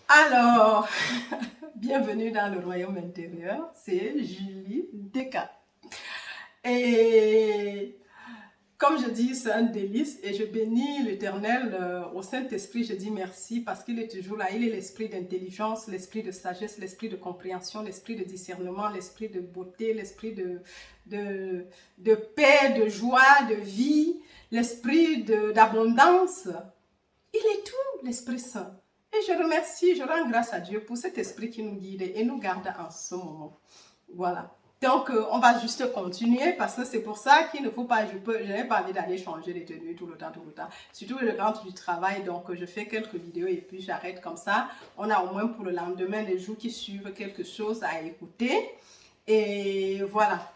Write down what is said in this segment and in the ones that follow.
Alors, bienvenue dans le royaume intérieur, c'est Julie Desca. Et comme je dis, c'est un délice et je bénis l'Éternel au Saint-Esprit. Je dis merci parce qu'il est toujours là. Il est l'esprit d'intelligence, l'esprit de sagesse, l'esprit de compréhension, l'esprit de discernement, l'esprit de beauté, l'esprit de paix, de joie, de vie, l'esprit d'abondance. Il est tout, l'Esprit Saint. Et je remercie, je rends grâce à Dieu pour cet esprit qui nous guide et nous garde en ce moment. Voilà. Donc, on va juste continuer parce que c'est pour ça qu'il ne faut pas, je n'ai pas envie d'aller changer les tenues tout le temps. Surtout que je rentre du travail, donc je fais quelques vidéos et puis j'arrête comme ça. On a au moins pour le lendemain, les jours qui suivent, quelque chose à écouter. Et voilà.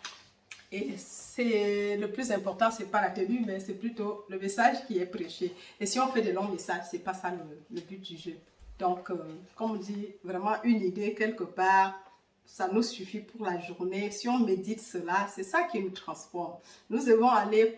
Et c'est le plus important, c'est pas la tenue, mais c'est plutôt le message qui est prêché. Et si on fait de longs messages, c'est pas ça le but du jeu. Donc, comme on dit, vraiment une idée quelque part, ça nous suffit pour la journée. Si on médite cela, c'est ça qui nous transforme. Nous devons aller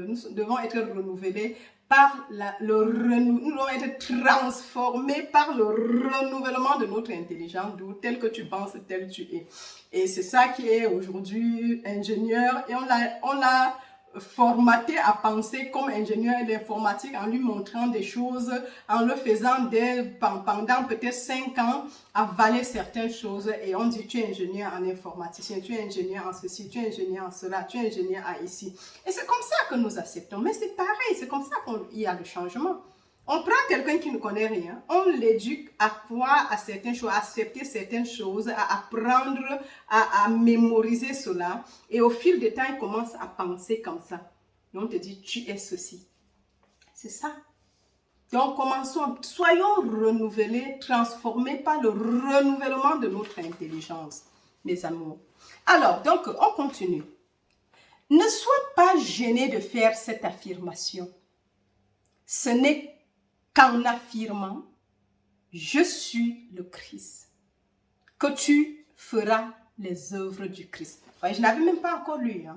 nous devons être renouvelés par nous devons être transformés par le renouvellement de notre intelligence, d'où tel que tu penses, tel tu es. Et c'est ça qui est aujourd'hui ingénieur. Et on l'a formaté à penser comme ingénieur d'informatique en lui montrant des choses, en le faisant pendant peut-être 5 ans, avaler certaines choses. Et on dit, tu es ingénieur en informaticien, tu es ingénieur en ceci, tu es ingénieur en cela, tu es ingénieur à ici. Et c'est comme ça que nous acceptons. Mais c'est pareil, c'est comme ça qu'il y a le changement. On prend quelqu'un qui ne connaît rien, on l'éduque à croire à certaines choses, à accepter certaines choses, à apprendre, à mémoriser cela. Et au fil du temps, il commence à penser comme ça. Et on te dit, tu es ceci. C'est ça. Donc, commençons, soyons renouvelés, transformés par le renouvellement de notre intelligence, mes amours. Alors, donc, on continue. Ne sois pas gêné de faire cette affirmation. Ce n'est qu'en affirmant « Je suis le Christ » que tu feras les œuvres du Christ. Ouais, je n'avais même pas encore lu.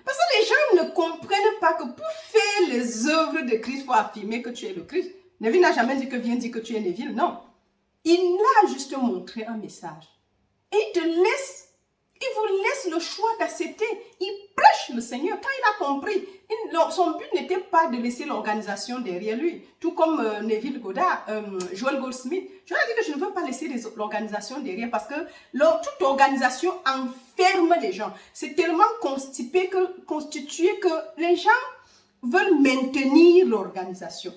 Parce que les gens ne comprennent pas que pour faire les œuvres de Christ, il faut affirmer que tu es le Christ. Neville n'a jamais dit que viens dire que tu es Neville, non. Il a juste montré un message. Et il vous laisse le choix d'accepter. Il prêche le Seigneur. Quand il a compris, son but n'était pas de laisser l'organisation derrière lui. Tout comme Neville Goddard, Joel Goldsmith. Je lui ai dit que je ne veux pas laisser l'organisation derrière parce que toute organisation enferme les gens. C'est tellement constitué que les gens veulent maintenir l'organisation.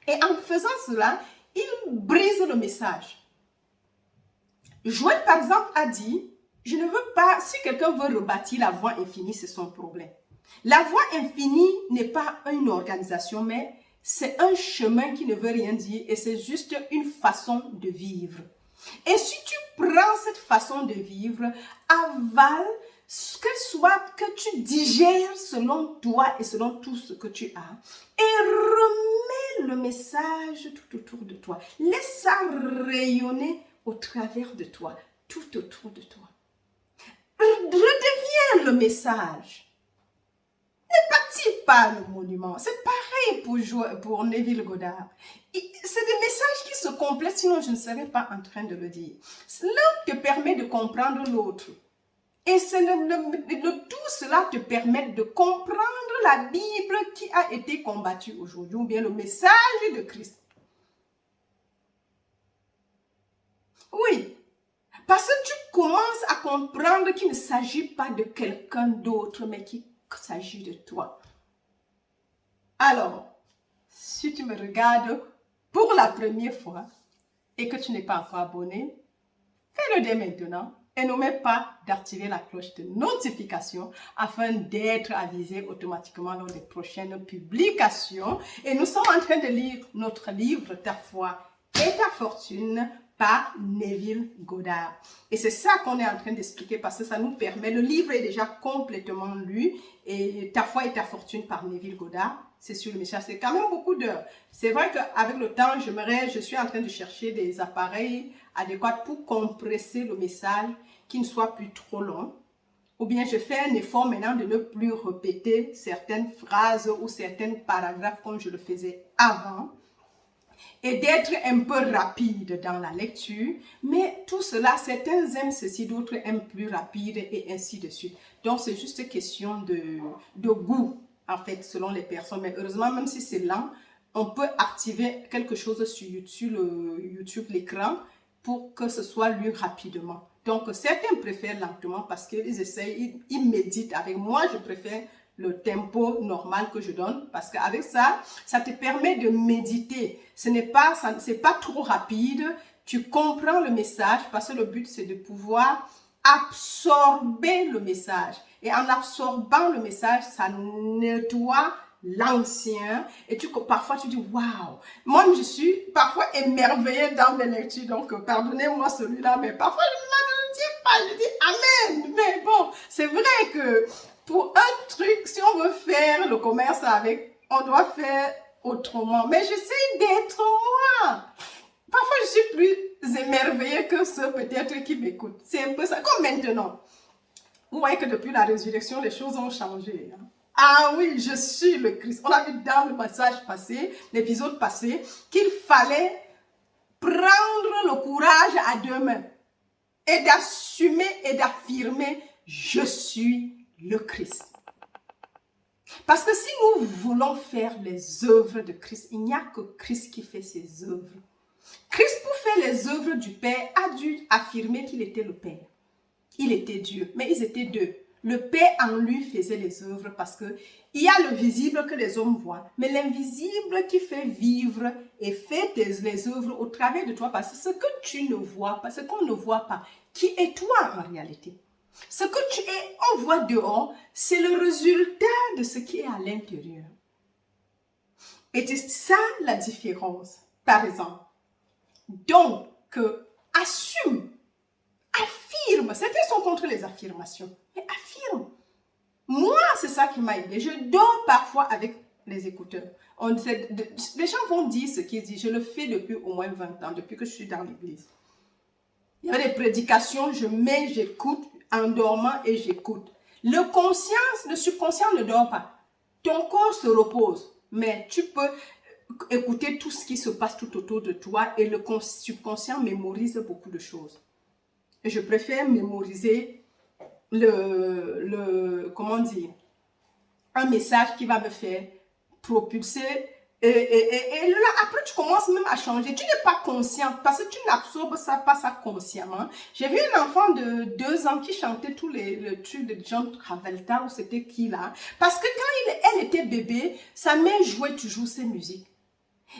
Et en faisant cela, ils brisent le message. Joël, par exemple, a dit, je ne veux pas, si quelqu'un veut rebâtir la voie infinie, c'est son problème. La voie infinie n'est pas une organisation, mais c'est un chemin qui ne veut rien dire et c'est juste une façon de vivre. Et si tu prends cette façon de vivre, avale, qu'elle soit que tu digères selon toi et selon tout ce que tu as, et remets le message tout autour de toi. Laisse ça rayonner au travers de toi, tout autour de toi. Redeviens le message. Ne bâtis pas le monument. C'est pareil pour Neville Goddard. C'est des messages qui se complètent, sinon je ne serais pas en train de le dire. L'un te permet de comprendre l'autre. Et tout cela te permet de comprendre la Bible qui a été combattue aujourd'hui, ou bien le message de Christ. Oui, parce que tu commences à comprendre qu'il ne s'agit pas de quelqu'un d'autre, mais qu'il s'agit de toi. Alors, si tu me regardes pour la première fois et que tu n'es pas encore abonné, fais-le dès maintenant et n'oublie pas d'activer la cloche de notification afin d'être avisé automatiquement lors des prochaines publications. Et nous sommes en train de lire notre livre « Ta foi et ta fortune » par Neville Goddard. Et c'est ça qu'on est en train d'expliquer parce que ça nous permet, le livre est déjà complètement lu et Ta foi et ta fortune par Neville Goddard, c'est sur le message, c'est quand même beaucoup d'heures. C'est vrai qu'avec le temps, je suis en train de chercher des appareils adéquats pour compresser le message, qui ne soit plus trop long. Ou bien je fais un effort maintenant de ne plus répéter certaines phrases ou certains paragraphes comme je le faisais avant. et d'être un peu rapide dans la lecture. Mais tout cela, certains aiment ceci, d'autres aiment plus rapide et ainsi de suite. Donc, c'est juste question de goût, en fait, selon les personnes. Mais heureusement, même si c'est lent, on peut activer quelque chose sur YouTube, l'écran, pour que ce soit lu rapidement. Donc, certains préfèrent lentement parce qu'ils essayent, ils méditent. Avec moi, je préfère le tempo normal que je donne parce qu'avec ça, ça te permet de méditer. C'est pas trop rapide. Tu comprends le message parce que le but, c'est de pouvoir absorber le message. Et en absorbant le message, ça nettoie l'ancien et parfois tu dis waouh, moi je suis parfois émerveillée dans mes lectures, donc pardonnez-moi celui-là, mais parfois je ne m'attendais pas, je dis amen. Mais bon, c'est vrai que pour un truc, si on veut faire le commerce avec, on doit faire autrement, mais j'essaie d'être moi. Parfois je suis plus émerveillée que ceux peut-être qui m'écoutent. C'est un peu ça, comme maintenant. Vous voyez que depuis la résurrection, les choses ont changé. Ah oui, je suis le Christ. On a vu dans le message passé, l'épisode passé, qu'il fallait prendre le courage à deux mains et d'assumer et d'affirmer, je suis le Christ. Parce que si nous voulons faire les œuvres de Christ, il n'y a que Christ qui fait ses œuvres. Christ, pour faire les œuvres du Père, a dû affirmer qu'il était le Père. Il était Dieu, mais ils étaient deux. Le Père en lui faisait les œuvres parce que il y a le visible que les hommes voient, mais l'invisible qui fait vivre et fait les œuvres au travers de toi, parce que ce que tu ne vois pas, ce qu'on ne voit pas, qui est toi en réalité. Ce que tu es, on voit dehors, c'est le résultat de ce qui est à l'intérieur. Et c'est ça la différence, par exemple. Donc, assume. Affirme. Certains sont contre les affirmations. Mais affirme. Moi, c'est ça qui m'a aidé. Je dors parfois avec les écouteurs. Les gens vont dire ce qu'ils disent. Je le fais depuis au moins 20 ans, depuis que je suis dans l'église. Il y a des prédications, je mets, j'écoute, en dormant et j'écoute. Le subconscient ne dort pas. Ton corps se repose, mais tu peux écouter tout ce qui se passe tout autour de toi et le subconscient mémorise beaucoup de choses. Et je préfère mémoriser comment dire, un message qui va me faire propulser. Et là, après, tu commences même à changer. Tu n'es pas consciente parce que tu n'absorbes pas ça consciemment. J'ai vu un enfant de 2 ans qui chantait tous le truc de John Travolta ou c'était qui là. Parce que quand elle était bébé, sa mère jouait toujours ses musiques.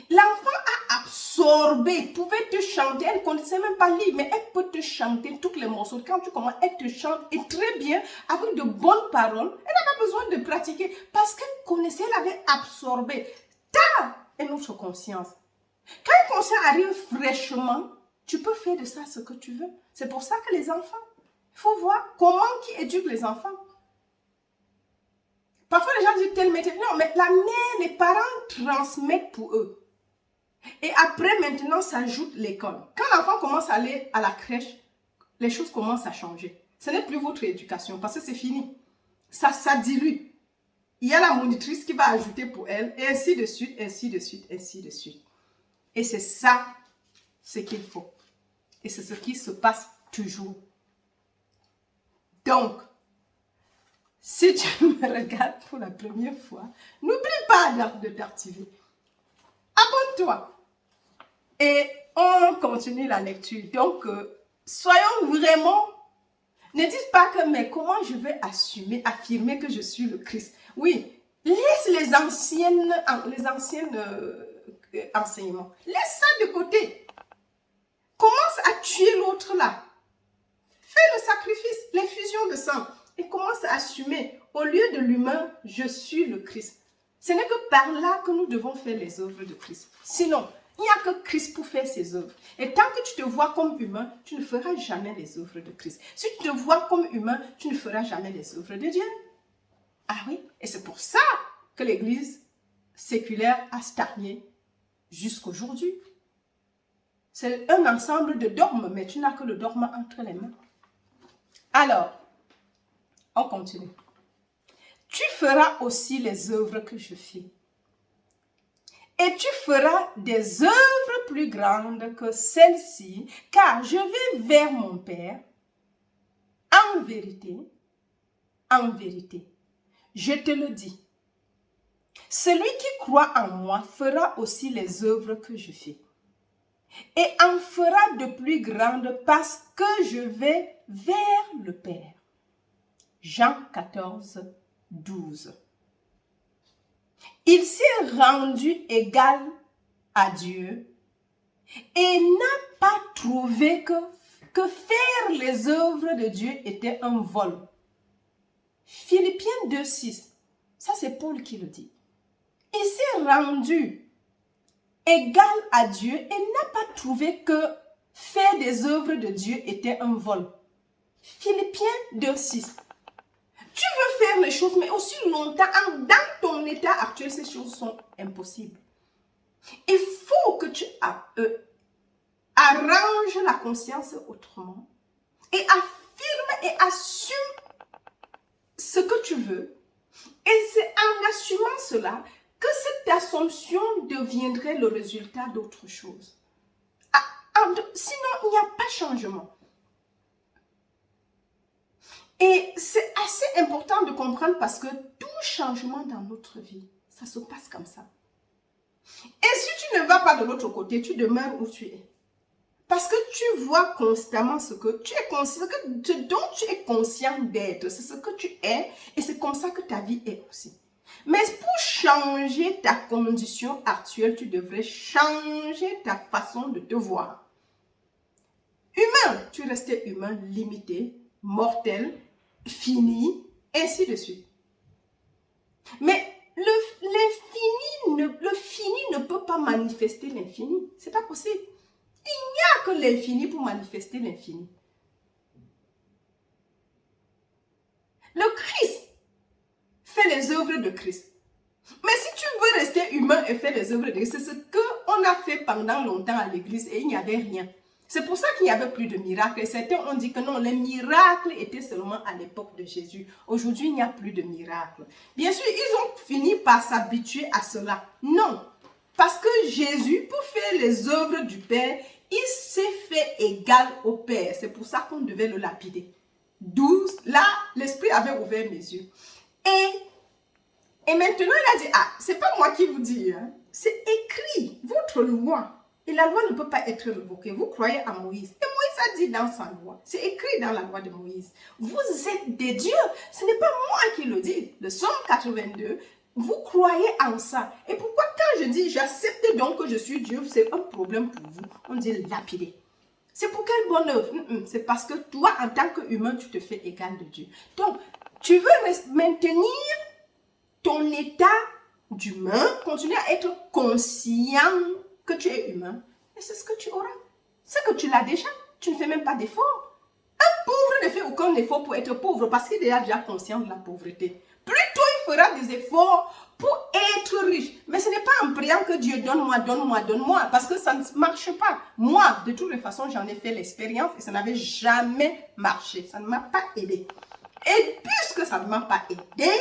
L'enfant a absorbé, il pouvait te chanter, elle ne connaissait même pas lire, mais elle peut te chanter tous les morceaux. Quand tu commences, elle te chante et très bien, avec de bonnes paroles. Elle n'a pas besoin de pratiquer parce qu'elle connaissait, elle avait absorbé. Ta et notre conscience. Quand une conscience arrive fraîchement, tu peux faire de ça ce que tu veux. C'est pour ça que les enfants, il faut voir comment qui éduque les enfants. Parfois, les gens disent tel métier. Non, mais la mère, les parents transmettent pour eux. Et après, maintenant, s'ajoute l'école. Quand l'enfant commence à aller à la crèche, les choses commencent à changer. Ce n'est plus votre éducation parce que c'est fini. Ça dilue. Il y a la monitrice qui va ajouter pour elle, et ainsi de suite, ainsi de suite, ainsi de suite. Et c'est ça ce qu'il faut. Et c'est ce qui se passe toujours. Donc, si tu me regardes pour la première fois, n'oublie pas de t'activer. Abonne-toi. Et on continue la lecture. Donc, soyons vraiment... Ne dites pas que, mais comment je vais affirmer que je suis le Christ? Oui, laisse les anciens enseignements. Laisse ça de côté. Commence à tuer l'autre là. Fais le sacrifice, l'infusion de sang. Et commence à assumer. Au lieu de l'humain, je suis le Christ. Ce n'est que par là que nous devons faire les œuvres de Christ. Sinon, il n'y a que Christ pour faire ses œuvres. Et tant que tu te vois comme humain, tu ne feras jamais les œuvres de Christ. Si tu te vois comme humain, tu ne feras jamais les œuvres de Dieu. Ah oui, et c'est pour ça que l'église séculaire a stagné jusqu'aujourd'hui. C'est un ensemble de dogmes, mais tu n'as que le dogme entre les mains. Alors, on continue. Tu feras aussi les œuvres que je fais. Et tu feras des œuvres plus grandes que celles-ci, car je vais vers mon Père. En vérité, je te le dis, celui qui croit en moi fera aussi les œuvres que je fais, et en fera de plus grandes parce que je vais vers le Père. Jean 14, 12. Il s'est rendu égal à Dieu et n'a pas trouvé que faire les œuvres de Dieu était un vol. Philippiens 2, 6. Ça, c'est Paul qui le dit. Il s'est rendu égal à Dieu et n'a pas trouvé que faire des œuvres de Dieu était un vol. Philippiens 2, 6. Tu veux faire les choses, mais aussi longtemps, dans ton état actuel, ces choses sont impossibles. Il faut que tu arranges la conscience autrement et affirme et assume ce que tu veux. Et c'est en assumant cela que cette assumption deviendrait le résultat d'autre chose. Sinon, il n'y a pas de changement. Et c'est assez important de comprendre parce que tout changement dans notre vie, ça se passe comme ça. Et si tu ne vas pas de l'autre côté, tu demeures où tu es. Parce que tu vois constamment ce que tu es conscient, ce dont tu es conscient d'être, c'est ce que tu es et c'est comme ça que ta vie est aussi. Mais pour changer ta condition actuelle, tu devrais changer ta façon de te voir. Humain, tu restais humain, limité, mortel, fini, ainsi de suite. Mais le fini ne peut pas manifester l'infini. Ce n'est pas possible. Il n'y a que l'infini pour manifester l'infini. Le Christ fait les œuvres de Christ. Mais si tu veux rester humain et faire les œuvres de Christ, c'est ce qu'on a fait pendant longtemps à l'église et il n'y avait rien. C'est pour ça qu'il n'y avait plus de miracles. Et certains ont dit que non, les miracles étaient seulement à l'époque de Jésus. Aujourd'hui, il n'y a plus de miracles. Bien sûr, ils ont fini par s'habituer à cela. Non, parce que Jésus, pour faire les œuvres du Père, il s'est fait égal au Père. C'est pour ça qu'on devait le lapider. 12, là, l'Esprit avait ouvert mes yeux. Et maintenant, il a dit, c'est pas moi qui vous dis, hein. C'est écrit, votre loi. Et la loi ne peut pas être révoquée. Vous croyez à Moïse. Et Moïse a dit dans sa loi. C'est écrit dans la loi de Moïse. Vous êtes des dieux. Ce n'est pas moi qui le dis. Le Psaume 82, vous croyez en ça. Et pourquoi quand je dis j'accepte donc que je suis Dieu, c'est un problème pour vous. On dit lapider. C'est pour quelle bonne œuvre? C'est parce que toi, en tant qu'humain, tu te fais égal de Dieu. Donc, tu veux maintenir ton état d'humain, continuer à être conscient que tu es humain, et c'est ce que tu auras. C'est que tu l'as déjà, tu ne fais même pas d'effort. Un pauvre ne fait aucun effort pour être pauvre parce qu'il est déjà conscient de la pauvreté. Plutôt il fera des efforts pour être riche. Mais ce n'est pas en priant que Dieu donne-moi, donne-moi, donne-moi, parce que ça ne marche pas. Moi, de toutes les façons, j'en ai fait l'expérience et ça n'avait jamais marché. Ça ne m'a pas aidé. Et puisque ça ne m'a pas aidé,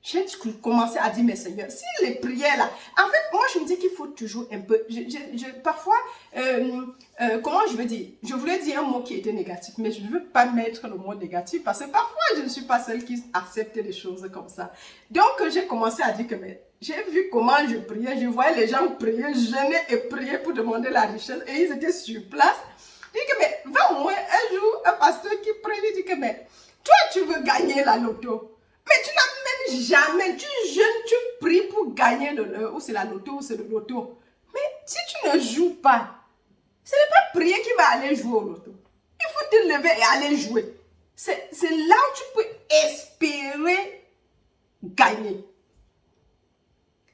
j'ai commencé à dire, mais Seigneur, si les prières là, en fait, moi je me dis qu'il faut toujours un peu, parfois, comment je veux dire, je voulais dire un mot qui était négatif, mais je ne veux pas mettre le mot négatif, parce que parfois je ne suis pas celle qui accepte les choses comme ça. Donc j'ai commencé à dire que, j'ai vu comment je priais, je voyais les gens prier, jeûner et prier pour demander la richesse, et ils étaient sur place. Je dis que, mais va au moins un jour, un pasteur qui prie, il dit que, mais toi tu veux gagner la loto. Mais tu n'as même jamais, tu jeûnes, tu pries pour gagner ou c'est la loto ou c'est le loto. Mais si tu ne joues pas, ce n'est pas prier qui va aller jouer au loto. Il faut te lever et aller jouer. C'est là où tu peux espérer gagner.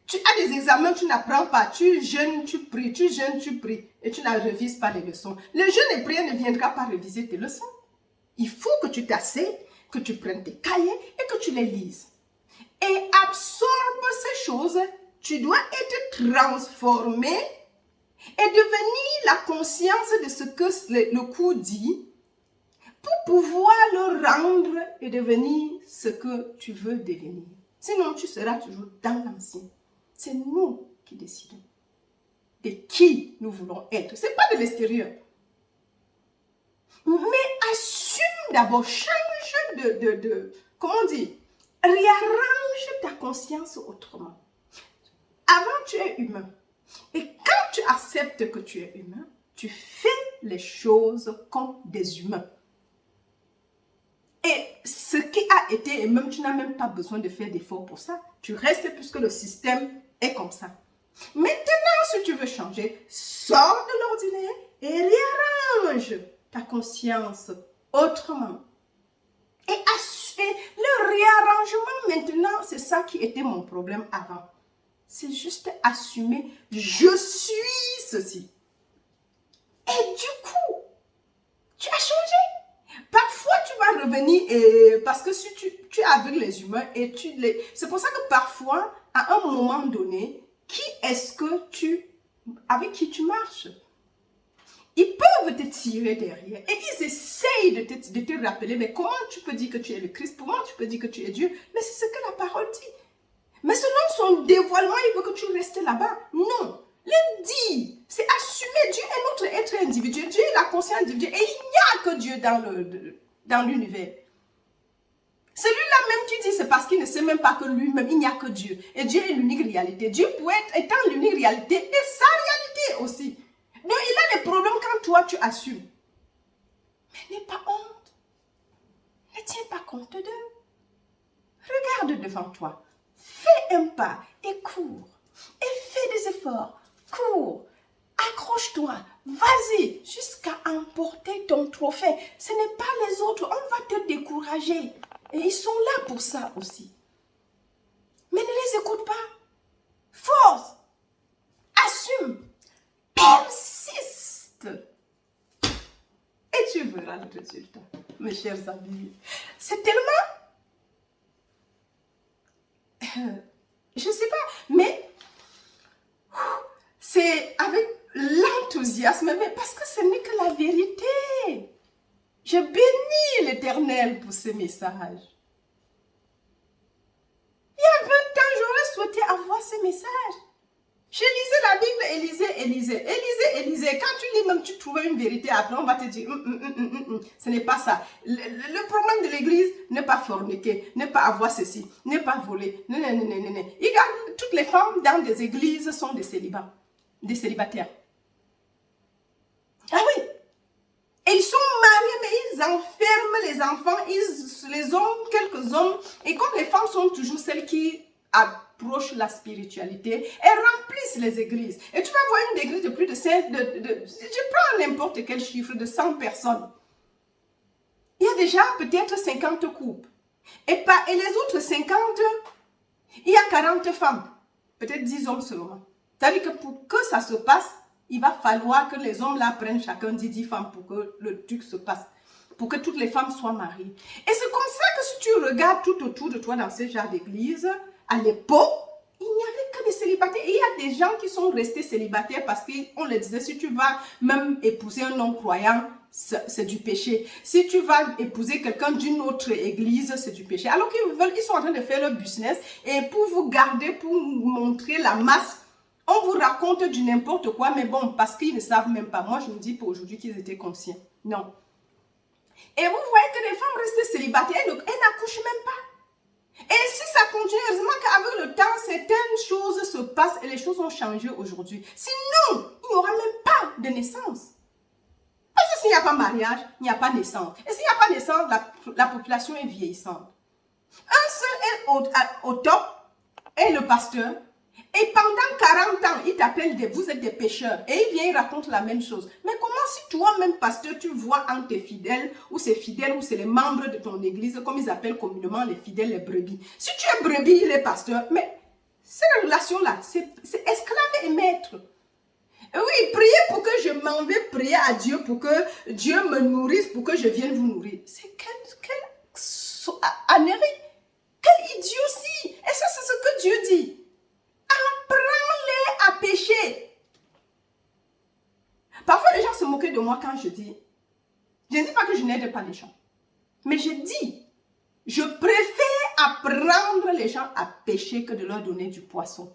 Tu as des examens, tu n'apprends pas, tu jeûnes, tu pries, tu jeûnes, tu pries et tu ne révises pas les leçons. Le jeûne et prière ne viendra pas réviser tes leçons. Il faut que tu t'asseyes, que tu prennes tes cahiers et que tu les lises. Et absorbe ces choses, tu dois être transformé et devenir la conscience de ce que le coup dit pour pouvoir le rendre et devenir ce que tu veux devenir. Sinon, tu seras toujours dans l'ancien. C'est nous qui décidons de qui nous voulons être. Ce n'est pas de l'extérieur. Mais assume d'abord, change comment on dit, réarrange ta conscience autrement. Avant, tu es humain. Et quand tu acceptes que tu es humain, tu fais les choses comme des humains. Et ce qui a été, et même tu n'as même pas besoin de faire d'efforts pour ça. Tu restes puisque le système est comme ça. Maintenant, si tu veux changer, sors de l'ordinaire et réarrange ta conscience autrement. Et le réarrangement maintenant, c'est ça qui était mon problème avant. C'est juste assumer, je suis ceci. Et du coup, tu as changé. Parfois, tu vas revenir, parce que si tu es avec les humains et c'est pour ça que parfois, à un moment donné, avec qui tu marches? Ils peuvent te tirer derrière et ils essayent de te rappeler, mais comment tu peux dire que tu es le Christ? Comment tu peux dire que tu es Dieu? Mais c'est ce que la parole dit. Mais selon son dévoilement, il veut que tu restes là-bas. Non. Le dit, c'est assumer. Dieu est notre être individuel. Dieu est la conscience individuelle. Et il n'y a que Dieu dans l'univers. Celui-là même qui dit, c'est parce qu'il ne sait même pas que lui-même, il n'y a que Dieu. Et Dieu est l'unique réalité. Dieu peut être l'unique réalité et sa réalité aussi. Donc, il a des problèmes quand toi, tu assumes. Mais n'aie pas honte. Ne tiens pas compte d'eux. Regarde devant toi. Fais un pas et cours. Et fais des efforts. Cours. Accroche-toi. Vas-y jusqu'à emporter ton trophée. Ce n'est pas les autres. On va te décourager. Et ils sont là pour ça aussi. Mais ne les écoute pas. Force. Assume. Persiste. Et tu verras le résultat, mes chers amis. C'est tellement... je ne sais pas, mais c'est avec l'enthousiasme, mais parce que ce n'est que la vérité. Je bénis l'Éternel pour ce message. Il y a 20 ans, j'aurais souhaité avoir ce message. Je lisais la Bible et lisais. Quand tu lis, même tu trouvais une vérité, après on va te dire, ce n'est pas ça. Le problème de l'église, ne pas forniquer, ne pas avoir ceci, ne pas voler. Non. Regarde, toutes les femmes dans des églises sont des célibataires. Ah oui. Et ils sont mariés, mais ils enferment les enfants, les hommes, quelques hommes. Et comme les femmes sont toujours celles qui approchent la spiritualité, elles remplissent les églises. Et tu vas voir une église de plus de 5, je prends n'importe quel chiffre, de 100 personnes. Il y a déjà peut-être 50 couples. Et les autres 50, il y a 40 femmes. Peut-être 10 hommes seulement. C'est-à-dire que pour que ça se passe, il va falloir que les hommes là prennent chacun 10 femmes pour que le truc se passe. Pour que toutes les femmes soient mariées. Et c'est comme ça que si tu regardes tout autour de toi dans ce genre d'église, à l'époque, il n'y avait que des célibataires. Et il y a des gens qui sont restés célibataires parce qu'on leur disait, si tu vas même épouser un non-croyant, c'est du péché. Si tu vas épouser quelqu'un d'une autre église, c'est du péché. Alors qu'ils sont en train de faire leur business et pour vous garder, pour montrer la masse, on vous raconte du n'importe quoi, mais bon, parce qu'ils ne savent même pas. Moi, je me dis pour aujourd'hui qu'ils étaient conscients. Non. Et vous voyez que les femmes restent célibataires, elles n'accouchent même pas. Et si ça continue, heureusement qu'avec le temps, certaines choses se passent et les choses ont changé aujourd'hui. Sinon, il n'y aura même pas de naissance. Parce que s'il n'y a pas mariage, il n'y a pas naissance. Et s'il n'y a pas naissance, la population est vieillissante. Un seul est au top, est le pasteur. Et pendant 40 ans, il t'appelle, vous êtes des pécheurs. Et il vient, il raconte la même chose. Mais comment si toi-même, pasteur, tu vois entre tes fidèles, ou c'est les membres de ton église, comme ils appellent communément les fidèles, les brebis. Si tu es brebis, il est pasteur. Mais cette relation-là, c'est esclave et maître. Et oui, priez pour que je m'en vais prier à Dieu, pour que Dieu me nourrisse, pour que je vienne vous nourrir. C'est quelle ânerie, quelle idiotie. Et ça, c'est ce que Dieu dit. Apprends-les à pécher. Parfois, les gens se moquent de moi quand je dis, je ne dis pas que je n'aide pas les gens, mais je dis, je préfère apprendre les gens à pécher que de leur donner du poisson.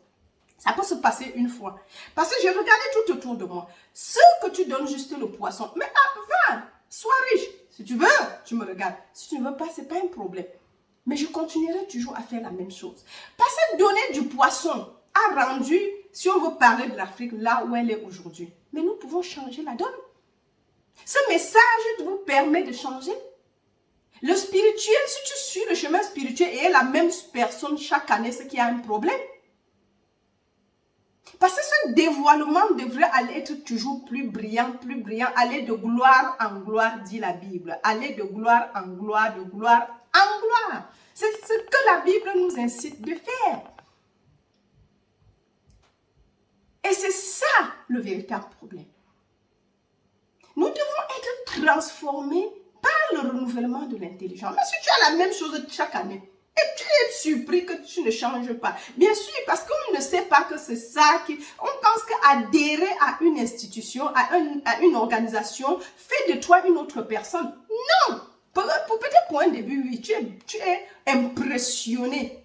Ça peut se passer une fois. Parce que j'ai regardé tout autour de moi. Ce que tu donnes juste le poisson, mais va, sois riche. Si tu veux, tu me regardes. Si tu ne veux pas, ce n'est pas un problème. Mais je continuerai toujours à faire la même chose. Parce que donner du poisson a rendu, si on veut parler de l'Afrique, là où elle est aujourd'hui. Mais nous pouvons changer la donne. Ce message vous permet de changer. Le spirituel, si tu suis le chemin spirituel et est la même personne chaque année, c'est qu'il y a un problème. Parce que ce dévoilement devrait aller être toujours plus brillant, aller de gloire en gloire, dit la Bible. Aller de gloire en gloire, de gloire en gloire. C'est ce que la Bible nous incite de faire. Et c'est ça le véritable problème. Nous devons être transformés par le renouvellement de l'intelligence. Mais si tu as la même chose chaque année, et tu es surpris que tu ne changes pas. Bien sûr, parce qu'on ne sait pas que c'est ça qui... On pense qu'adhérer à une institution, à une organisation, fait de toi une autre personne. Non! Peut-être pour un début, oui, tu es impressionné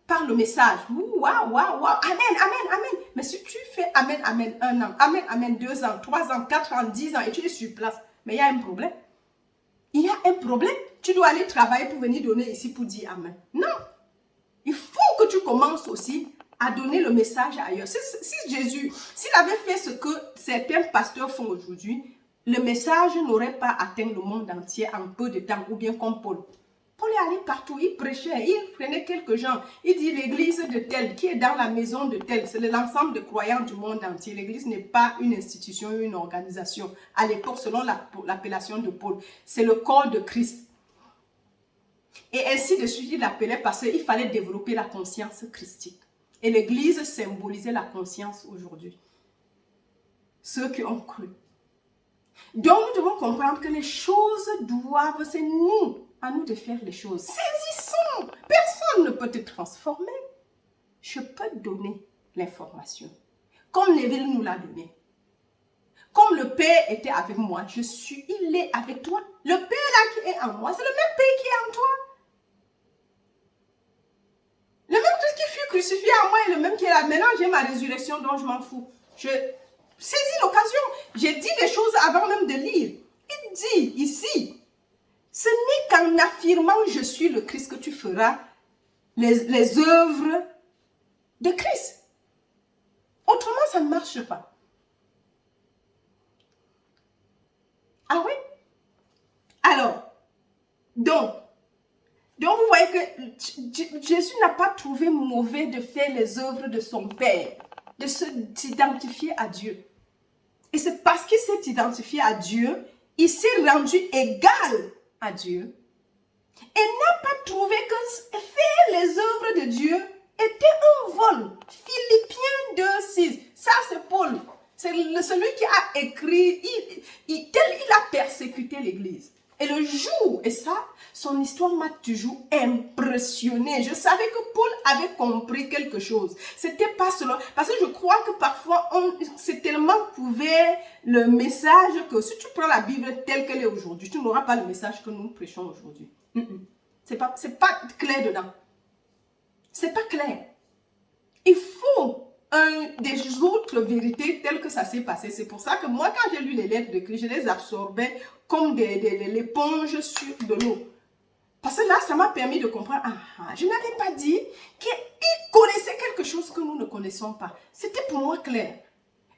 par le message. Waouh, waouh, waouh. Amen, amen, amen. Mais si tu fais amen, amen 1 an, amen, amen 2 ans, 3 ans, 4 ans, 10 ans, et tu es sur place, mais il y a un problème. Il y a un problème. Tu dois aller travailler pour venir donner ici pour dire amen. Non. Il faut que tu commences aussi à donner le message ailleurs. Si Jésus, s'il avait fait ce que certains pasteurs font aujourd'hui, le message n'aurait pas atteint le monde entier en peu de temps, ou bien comme Paul. Paul est allé partout, il prêchait, il prenait quelques gens. Il dit l'église de tel, qui est dans la maison de tel, c'est l'ensemble de croyants du monde entier. L'église n'est pas une institution, une organisation. À l'époque, selon l'appellation de Paul, c'est le corps de Christ. Et ainsi de suite, il l'appelait parce qu'il fallait développer la conscience christique. Et l'église symbolisait la conscience aujourd'hui. Ceux qui ont cru. Donc, nous devons comprendre que les choses doivent, c'est nous, à nous de faire les choses. Saisissons. Personne ne peut te transformer. Je peux te donner l'information. Comme Neville nous l'a donné. Comme le Père était avec moi, il est avec toi. Le Père là qui est en moi, c'est le même Père qui est en toi. Le même Christ qui fut crucifié en moi est le même qui est là. Maintenant, j'ai ma résurrection dont je m'en fous. Je saisis l'occasion. J'ai dit des choses avant même de lire. Il dit ici, ce n'est qu'en affirmant je suis le Christ que tu feras les œuvres de Christ. Autrement, ça ne marche pas. Ah oui? Alors, donc vous voyez que Jésus n'a pas trouvé mauvais de faire les œuvres de son Père, de s'identifier à Dieu. Et c'est parce qu'il s'est identifié à Dieu, il s'est rendu égal à Dieu. Et n'a pas trouvé que faire les œuvres de Dieu était un vol. Philippiens 2,6. Ça, c'est Paul. C'est celui qui a écrit, il a persécuté l'Église. Et le jour, et ça, son histoire m'a toujours impressionné. Je savais que Paul avait compris quelque chose. C'était pas seulement, parce que je crois que parfois, c'est tellement couvert le message que si tu prends la Bible telle qu'elle est aujourd'hui, tu n'auras pas le message que nous prêchons aujourd'hui. C'est pas clair dedans. C'est pas clair. Il faut des autres vérités telles que ça s'est passé. C'est pour ça que moi, quand j'ai lu les lettres de Christ, je les absorbais comme l'éponge sur de l'eau. Parce que là, ça m'a permis de comprendre, je n'avais pas dit qu'il connaissait quelque chose que nous ne connaissons pas. C'était pour moi clair.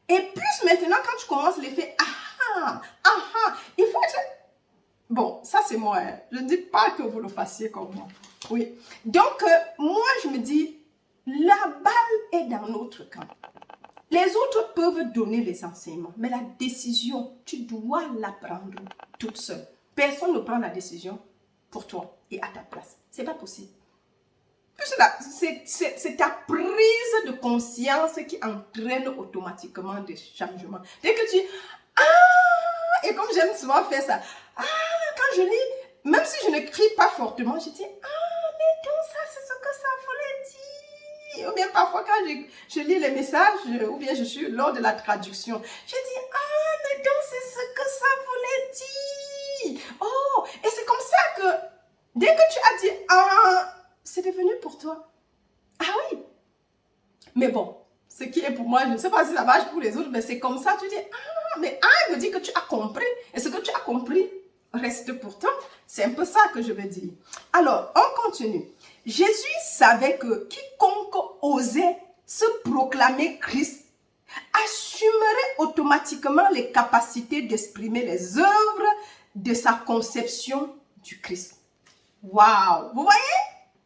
Et plus maintenant, quand tu commences l'effet, il faut être... Bon, ça c'est moi. Je ne dis pas que vous le fassiez comme moi. Oui. Donc, moi, je me dis, la balle est dans notre camp. Les autres peuvent donner les enseignements, mais la décision, tu dois la prendre toute seule. Personne ne prend la décision pour toi et à ta place. Ce n'est pas possible. C'est ta prise de conscience qui entraîne automatiquement des changements. Dès que tu... Et comme j'aime souvent faire ça, quand je lis, même si je ne crie pas fortement, je dis, mais donc ça, c'est ce que ça voulait dire. Ou bien parfois quand je lis les messages, ou bien je suis lors de la traduction, je dis, mais donc c'est ce que ça voulait dire. Oh, et c'est comme ça que, dès que tu as dit, c'est devenu pour toi. Ah oui. Mais bon, ce qui est pour moi, je ne sais pas si ça marche pour les autres, mais c'est comme ça, tu dis, ah, mais ah, veut dire que tu as compris. Et ce que tu as compris reste pour toi. C'est un peu ça que je veux dire. Alors, on continue. Jésus savait que quiconque osait se proclamer Christ assumerait automatiquement les capacités d'exprimer les œuvres de sa conception du Christ. Waouh! Vous voyez?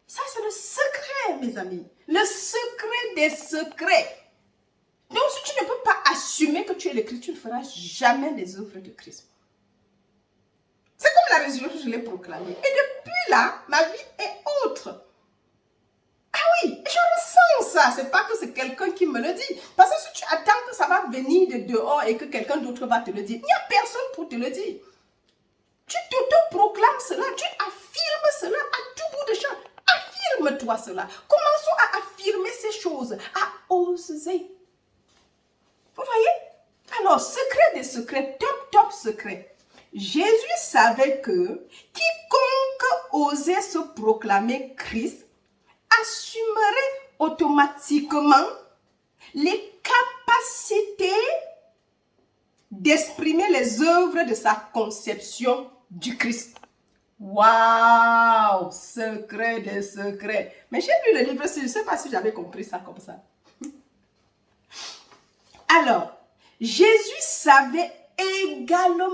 Ça, c'est le secret, mes amis. Le secret des secrets. Donc, si tu ne peux pas assumer que tu es le Christ, tu ne feras jamais les œuvres de Christ. C'est comme la résurrection, je l'ai proclamée. Et depuis là, ma vie est autre. Ah oui, je ressens ça. C'est pas que c'est quelqu'un qui me le dit. Parce que si tu attends que ça va venir de dehors et que quelqu'un d'autre va te le dire, il n'y a personne pour te le dire. Tu t'auto-proclames cela, tu affirmes cela à tout bout de champ. Affirme-toi cela. Commençons à affirmer ces choses, à oser. Vous voyez? Alors, secret des secrets, top secret. Jésus savait que quiconque osait se proclamer Christ assumerait automatiquement les capacités d'exprimer les œuvres de sa conception du Christ. Waouh! Secret des secrets. Mais j'ai lu le livre, je ne sais pas si j'avais compris ça comme ça. Alors, Jésus savait également...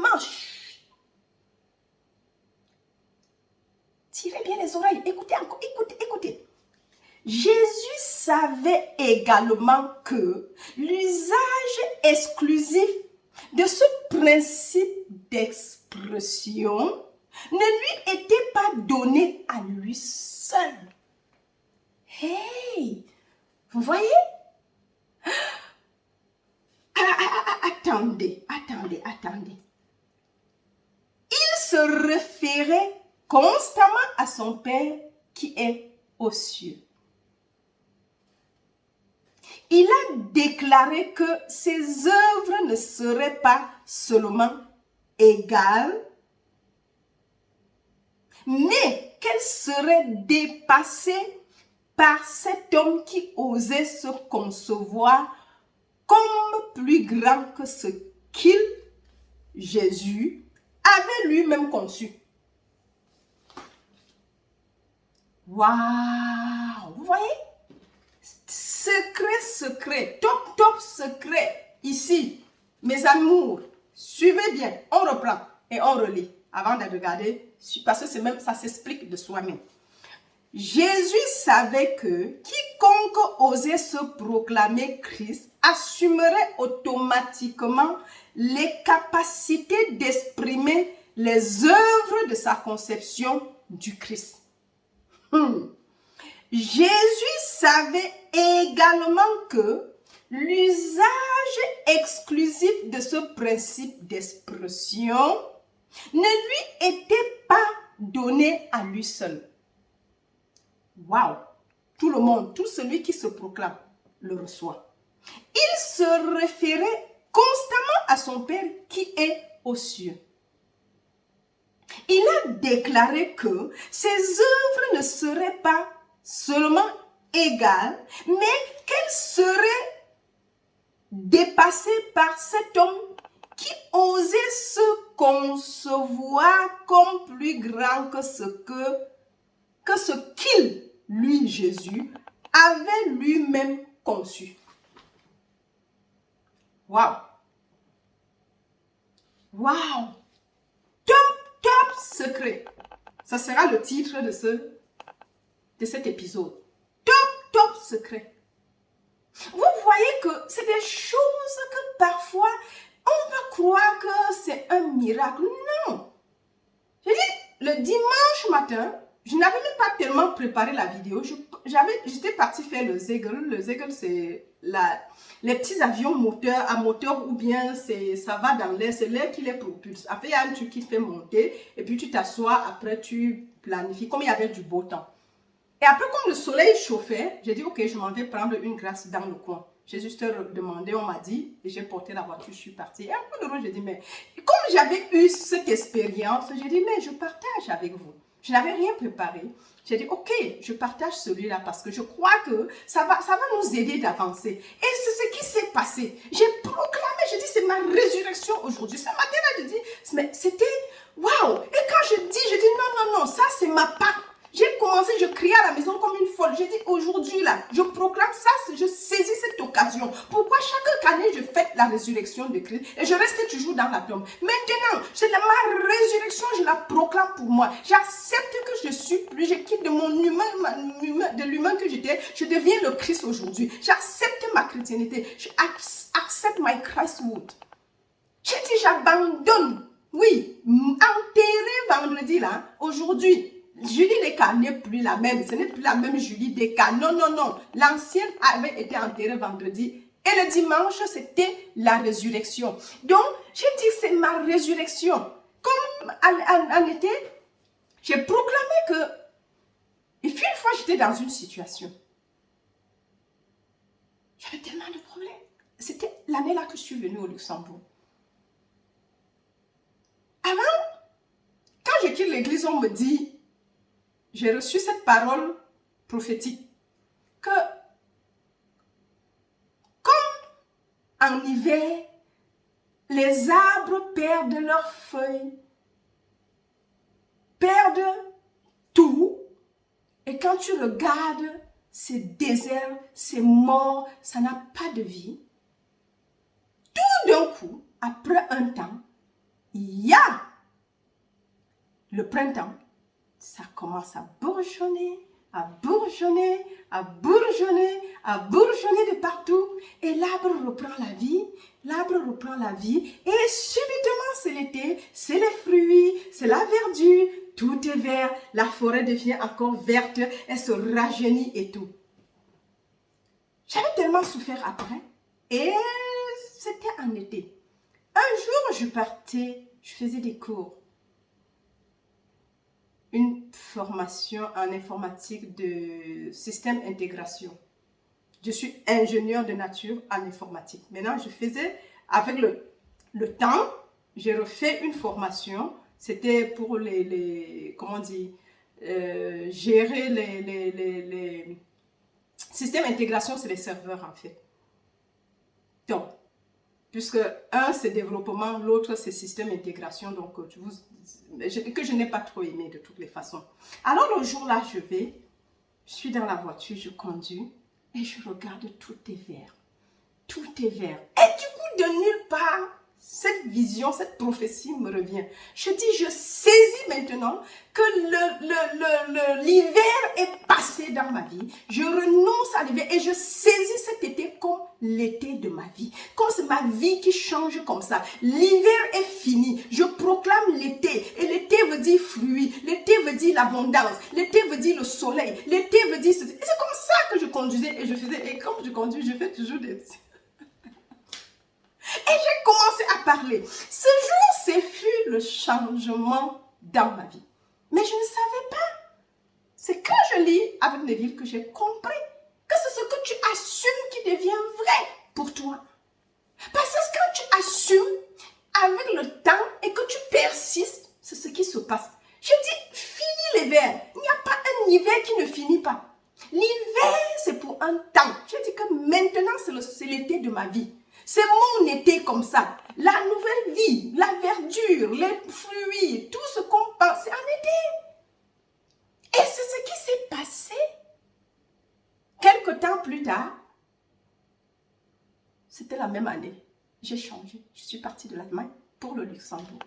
Tirez bien les oreilles. Écoutez encore, écoutez. Jésus savait également que l'usage exclusif de ce principe d'expression ne lui était pas donné à lui seul. Hey! Vous voyez? Attendez. Il se référait constamment à son Père qui est aux cieux. Il a déclaré que ses œuvres ne seraient pas seulement égales, mais qu'elles seraient dépassées par cet homme qui osait se concevoir comme plus grand que ce qu'il, Jésus, avait lui-même conçu. Waouh! Vous voyez? Secret, top secret. Ici, mes amours, suivez bien. On reprend et on relit avant de regarder, parce que c'est même ça s'explique de soi-même. Jésus savait que quiconque osait se proclamer Christ assumerait automatiquement les capacités d'exprimer les œuvres de sa conception du Christ. Jésus savait également que l'usage exclusif de ce principe d'expression ne lui était pas donné à lui seul. Waouh! Tout le monde, tout celui qui se proclame, le reçoit. Il se référait constamment à son Père qui est aux cieux. Il a déclaré que ses œuvres ne seraient pas seulement égales, mais qu'elles seraient dépassées par cet homme qui osait se concevoir comme plus grand que ce qu'il, lui, Jésus, avait lui-même conçu. Waouh! Waouh! Top secret. Ça sera le titre de cet épisode. Top secret. Vous voyez que c'est des choses que parfois on va croire que c'est un miracle. Non. Je dis, le dimanche matin, je n'avais même pas tellement préparé la vidéo. J'étais partie faire le Zegel. Le Zegel, c'est les petits avions à moteur ou bien ça va dans l'air. C'est l'air qui les propulse. Après, il y a un truc qui te fait monter et puis tu t'assois. Après, tu planifies comme il y avait du beau temps. Et après, comme le soleil chauffait, j'ai dit, ok, je m'en vais prendre une glace dans le coin. J'ai juste demandé, on m'a dit, et j'ai porté la voiture, je suis partie. Et un peu de j'ai dit, mais comme j'avais eu cette expérience, j'ai dit, mais je partage avec vous. Je n'avais rien préparé. J'ai dit, ok, je partage celui-là parce que je crois que ça va nous aider d'avancer. Et c'est ce qui s'est passé. J'ai proclamé, je dis, c'est ma résurrection aujourd'hui. Ce matin-là, je dis, mais c'était, waouh. Et quand je dis, non, ça c'est ma Pâque. J'ai commencé, je criais à la maison comme une folle. J'ai dit, aujourd'hui là, je proclame ça, je saisis cette occasion. Pourquoi chaque année, je fête la résurrection de Christ et je restais toujours dans la tombe. Maintenant, c'est ma résurrection, je la proclame pour moi. J'accepte que je suis plus, je quitte de mon humain, de l'humain que j'étais, je deviens le Christ aujourd'hui. J'accepte ma chrétienté, je accepte my Christhood. J'ai dit, j'abandonne. Oui, enterré vendredi là, aujourd'hui. Julie Desca n'est plus la même, ce n'est plus la même Julie Desca. Non, non, non. L'ancienne avait été enterrée vendredi et le dimanche, c'était la résurrection. Donc, j'ai dit c'est ma résurrection. Comme en été, j'ai proclamé que, et puis une fois, j'étais dans une situation. J'avais tellement de problèmes. C'était l'année-là que je suis venue au Luxembourg. Avant, quand je quitte l'église, on me dit, j'ai reçu cette parole prophétique que comme en hiver, les arbres perdent leurs feuilles, perdent tout, et quand tu regardes, c'est désert, c'est mort, ça n'a pas de vie. Tout d'un coup, après un temps, il y a le printemps. Ça commence à bourgeonner, à bourgeonner, à bourgeonner, à bourgeonner de partout. Et l'arbre reprend la vie, l'arbre reprend la vie. Et subitement, c'est l'été, c'est les fruits, c'est la verdure. Tout est vert, la forêt devient encore verte, elle se rajeunit et tout. J'avais tellement souffert après. Et c'était en été. Un jour, je partais, je faisais des cours. Une formation en informatique de système intégration. Je suis ingénieur de nature en informatique. Maintenant, je faisais, avec le temps, j'ai refait une formation. C'était pour comment on dit, gérer les systèmes d'intégration, c'est les serveurs en fait. Donc, puisque un c'est développement, l'autre c'est système d'intégration, donc que je n'ai pas trop aimé de toutes les façons. Alors le jour-là, je suis dans la voiture, je conduis et je regarde, tout est vert. Tout est vert. Et du coup, de nulle part, cette vision, cette prophétie me revient. Je dis, je saisis maintenant que l'hiver est passé dans ma vie. Je renonce à l'hiver et je saisis cet été comme l'été de ma vie. Comme c'est ma vie qui change comme ça. L'hiver est fini. Je proclame l'été. Et l'été veut dire fruits. L'été veut dire l'abondance. L'été veut dire le soleil. L'été veut dire... Et c'est comme ça que je conduisais et je faisais. Et comme je conduis, je fais toujours des... Et j'ai commencé à parler. Ce jour, ce fut le changement dans ma vie. Mais je ne savais pas. C'est quand je lis avec Neville que j'ai compris que c'est ce que tu assumes qui devient vrai pour toi. Parce que quand tu assumes avec le temps et que tu persistes, c'est ce qui se passe. Je dis, finis l'hiver. Il n'y a pas un hiver qui ne finit pas. L'hiver, c'est pour un temps. Je dis que maintenant, c'est l'été de ma vie. C'est mon été comme ça. La nouvelle vie, la verdure, les fruits, tout ce qu'on pense, c'est en été. Et c'est ce qui s'est passé. Quelque temps plus tard, c'était la même année. J'ai changé. Je suis partie de l'Allemagne pour le Luxembourg.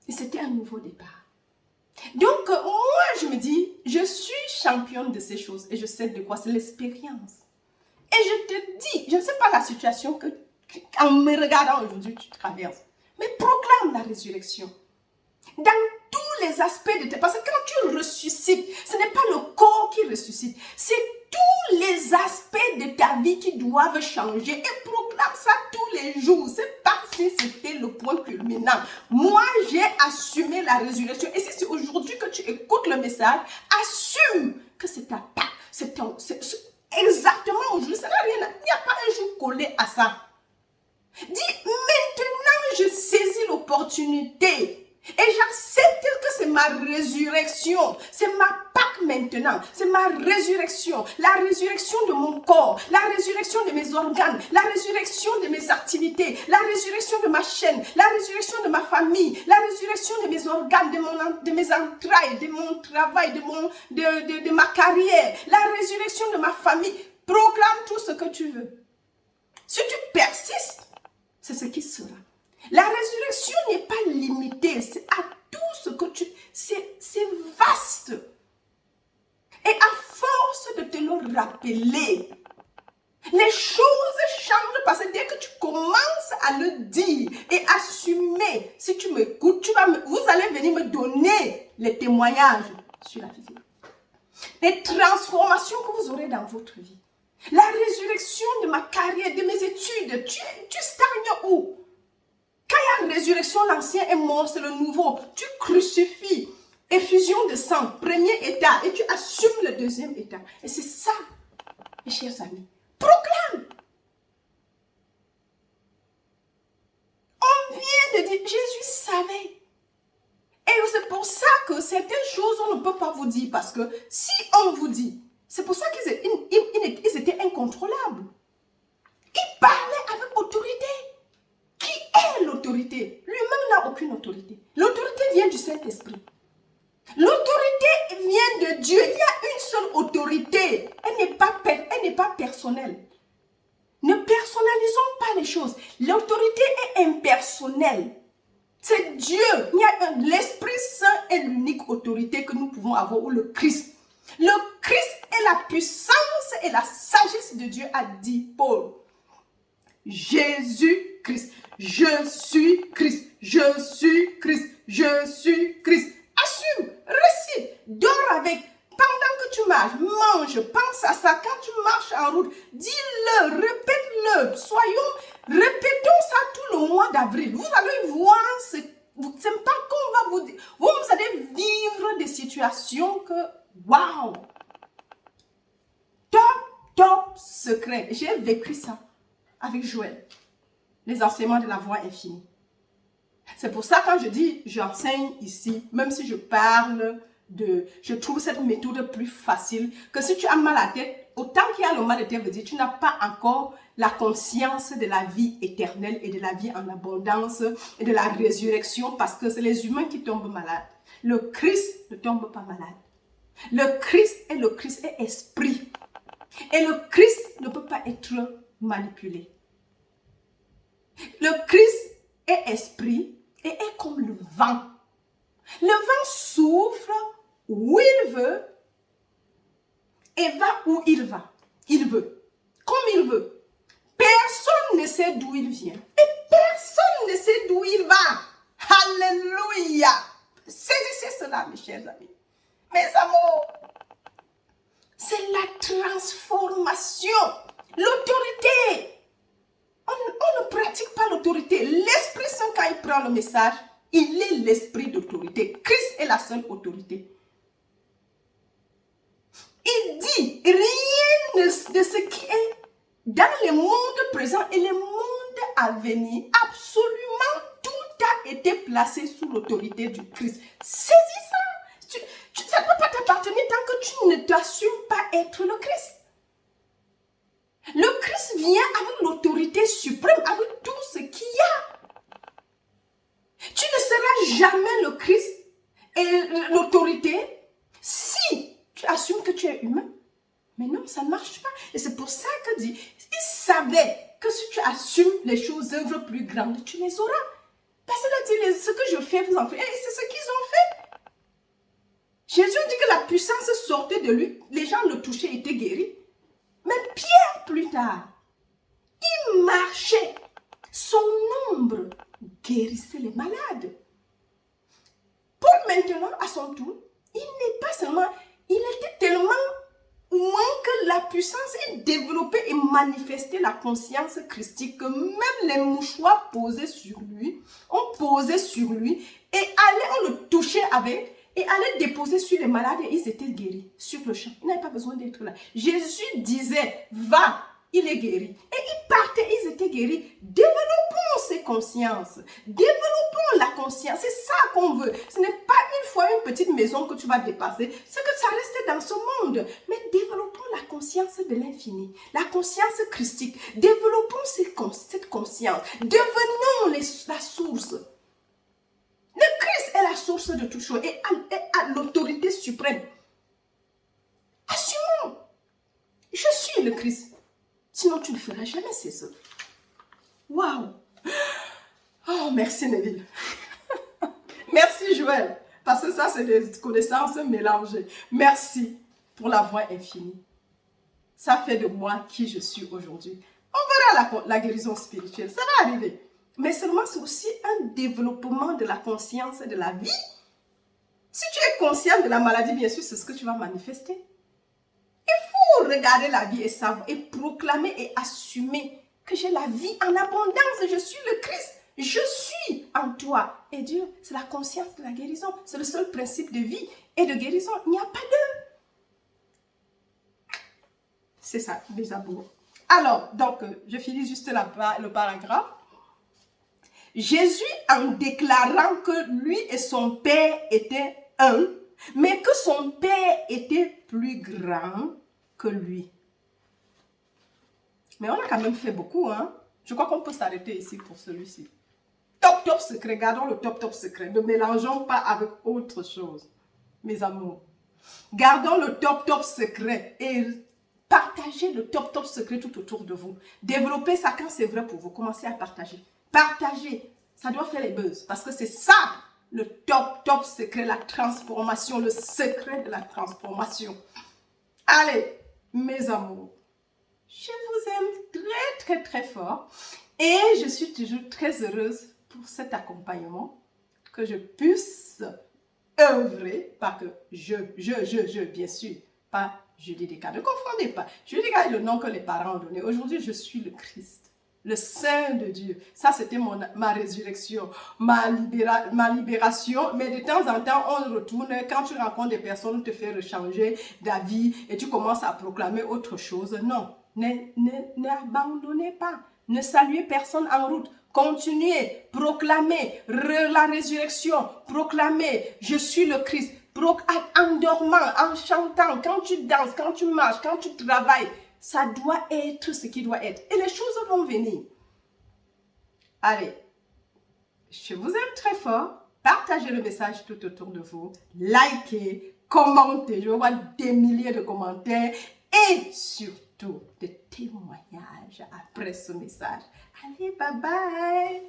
Et c'était un nouveau départ. Donc, moi, je me dis, je suis championne de ces choses. Et je sais de quoi, c'est l'expérience. Et je te dis, je ne sais pas la situation que en me regardant aujourd'hui, tu traverses. Mais proclame la résurrection. Dans tous les aspects de ta vie. Parce que quand tu ressuscites, ce n'est pas le corps qui ressuscite. C'est tous les aspects de ta vie qui doivent changer. Et proclame ça tous les jours. C'est parce que c'était le point culminant. Moi, j'ai assumé la résurrection. Et si c'est aujourd'hui que tu écoutes le message, assume que c'est ta Pâque. C'est exactement aujourd'hui. Ça n'a rien. Il n'y a pas un jour collé à ça. Dis, maintenant je saisis l'opportunité Et j'accepte que c'est ma résurrection. C'est ma Pâque maintenant. C'est ma résurrection. La résurrection de mon corps. La résurrection de mes organes. La résurrection de mes activités. La résurrection de ma chaîne. La résurrection de ma famille. La résurrection de mes organes, de mes entrailles, de mon travail, de ma carrière. La résurrection de ma famille. Proclame tout ce que tu veux. Si tu persistes, c'est ce qui sera. La résurrection n'est pas limitée, c'est à tout ce que tu... C'est vaste. Et à force de te le rappeler, les choses changent parce que dès que tu commences à le dire et assumer, si tu m'écoutes, vous allez venir me donner les témoignages sur la vidéo. Les transformations que vous aurez dans votre vie. La résurrection de ma carrière, de mes études. Tu stagnes où? Quand il y a une résurrection, l'ancien est mort, c'est le nouveau. Tu crucifies. Effusion de sang, premier état. Et tu assumes le deuxième état. Et c'est ça, mes chers amis. Proclame. On vient de dire, Jésus savait. Et c'est pour ça que certaines choses, on ne peut pas vous dire. Parce que si on vous dit, c'est pour ça qu'ils étaient incontrôlables. Ils parlaient avec autorité. Qui est l'autorité? Lui-même n'a aucune autorité. L'autorité vient du Saint-Esprit. L'autorité vient de Dieu. Il y a une seule autorité. Elle n'est pas personnelle. Ne personnalisons pas les choses. L'autorité est impersonnelle. C'est Dieu. L'Esprit Saint est l'unique autorité que nous pouvons avoir, ou le Christ. Le Christ est la puissance et la sagesse de Dieu, a dit Paul. Jésus-Christ. Je suis Christ. Je suis Christ. Je suis Christ. Assume, récite, dors avec. Pendant que tu marches, mange, pense à ça. Quand tu marches en route, dis-le, répète-le. Répétons ça tout le mois d'avril. Vous allez voir, c'est pas qu'on va vous dire. Vous allez vivre des situations que, waouh, top secret. J'ai vécu ça avec Joël. Les enseignements de la voix infinie. C'est pour ça quand je dis, j'enseigne ici, même si je parle je trouve cette méthode plus facile, que si tu as mal à la tête, autant qu'il y a le mal de tête, veut dire tu n'as pas encore la conscience de la vie éternelle et de la vie en abondance et de la résurrection, parce que c'est les humains qui tombent malades. Le Christ ne tombe pas malade. Le Christ est esprit. Et le Christ ne peut pas être manipulé. Le Christ est esprit et est comme le vent. Le vent souffle où il veut et va où il va. Il veut, comme il veut. Personne ne sait d'où il vient et personne ne sait d'où il va. Alléluia. Saisissez cela, mes chers amis. Mes amours, c'est la transformation, l'autorité. On ne pratique pas l'autorité. L'Esprit Saint, quand il prend le message, il est l'esprit d'autorité. Christ est la seule autorité. Il dit, rien de ce qui est dans le monde présent et le monde à venir, absolument tout a été placé sous l'autorité du Christ. Saisis ça. Ça ne peut pas t'appartenir tant que tu ne t'assumes pas être le Christ. Le Christ vient avec l'autorité suprême, avec tout ce qu'il y a. Tu ne seras jamais le Christ et l'autorité si tu assumes que tu es humain. Mais non, ça ne marche pas. Et c'est pour ça que dit, il savait que si tu assumes les choses, œuvres plus grandes, tu les auras. Parce qu'il a dit, ce que je fais, vous en faites. Et c'est ce qu'ils ont fait. Jésus dit que la puissance sortait de lui. Les gens le touchaient, étaient guéris. Mais Pierre, plus tard, il marchait. Son ombre guérissait les malades. Paul, maintenant, à son tour, il n'est pas seulement... Il était tellement loin que la puissance est développée et manifestait la conscience christique que même les mouchoirs posés sur lui, on posait sur lui et on le touchait avec... et allaient déposer sur les malades et ils étaient guéris sur le champ. Ils n'avaient pas besoin d'être là. Jésus disait, va, il est guéri. Et ils partaient, ils étaient guéris. Développons ces consciences. Développons la conscience. C'est ça qu'on qu'on veut. Ce n'est pas une fois une petite maison que tu vas dépasser, c'est que ça reste dans ce monde. Mais développons la conscience de l'infini, la conscience christique. Développons cette conscience. Devenons la source. Le Christ est la source de toute chose et à l'autorité suprême. Assumons. Je suis le Christ. Sinon, tu ne feras jamais ces œuvres. Waouh! Oh, merci Neville. Merci Joël. Parce que ça, c'est des connaissances mélangées. Merci pour la voix infinie. Ça fait de moi qui je suis aujourd'hui. On verra la guérison spirituelle. Ça va arriver. Mais seulement, c'est aussi un développement de la conscience de la vie. Si tu es conscient de la maladie, bien sûr, c'est ce que tu vas manifester. Il faut regarder la vie et savoir, et proclamer et assumer que j'ai la vie en abondance. Je suis le Christ. Je suis en toi. Et Dieu, c'est la conscience de la guérison. C'est le seul principe de vie et de guérison. Il n'y a pas deux. C'est ça, mes amours. Alors, donc, je finis juste le paragraphe. Jésus, en déclarant que lui et son Père étaient un, mais que son Père était plus grand que lui. Mais on a quand même fait beaucoup, hein? Je crois qu'on peut s'arrêter ici pour celui-ci. Top secret, gardons le top secret. Ne mélangeons pas avec autre chose, mes amours. Gardons le top secret et partagez le top secret tout autour de vous. Développez ça quand c'est vrai pour vous. Commencez à partager. Partagez. Ça doit faire les buzz parce que c'est ça le top secret, la transformation, le secret de la transformation. Allez, mes amours, je vous aime très fort et je suis toujours très heureuse pour cet accompagnement, que je puisse œuvrer, pas que bien sûr, pas Judélica. Ne confondez pas. Judélica est le nom que les parents ont donné. Aujourd'hui, je suis le Christ, le Saint de Dieu. Ça, c'était ma résurrection, ma libération. Mais de temps en temps, on retourne. Quand tu rencontres des personnes, on te fait rechanger d'avis et tu commences à proclamer autre chose. Non, n'abandonnez pas. Ne saluez personne en route. Continuez, proclamez la résurrection, proclamez, je suis le Christ. En dormant, en chantant, quand tu danses, quand tu marches, quand tu travailles, ça doit être ce qui doit être. Et les choses vont venir. Allez, je vous aime très fort. Partagez le message tout autour de vous. Likez, commentez. Je vois des milliers de commentaires. Et surtout, des témoignages après ce message. Allez, bye bye.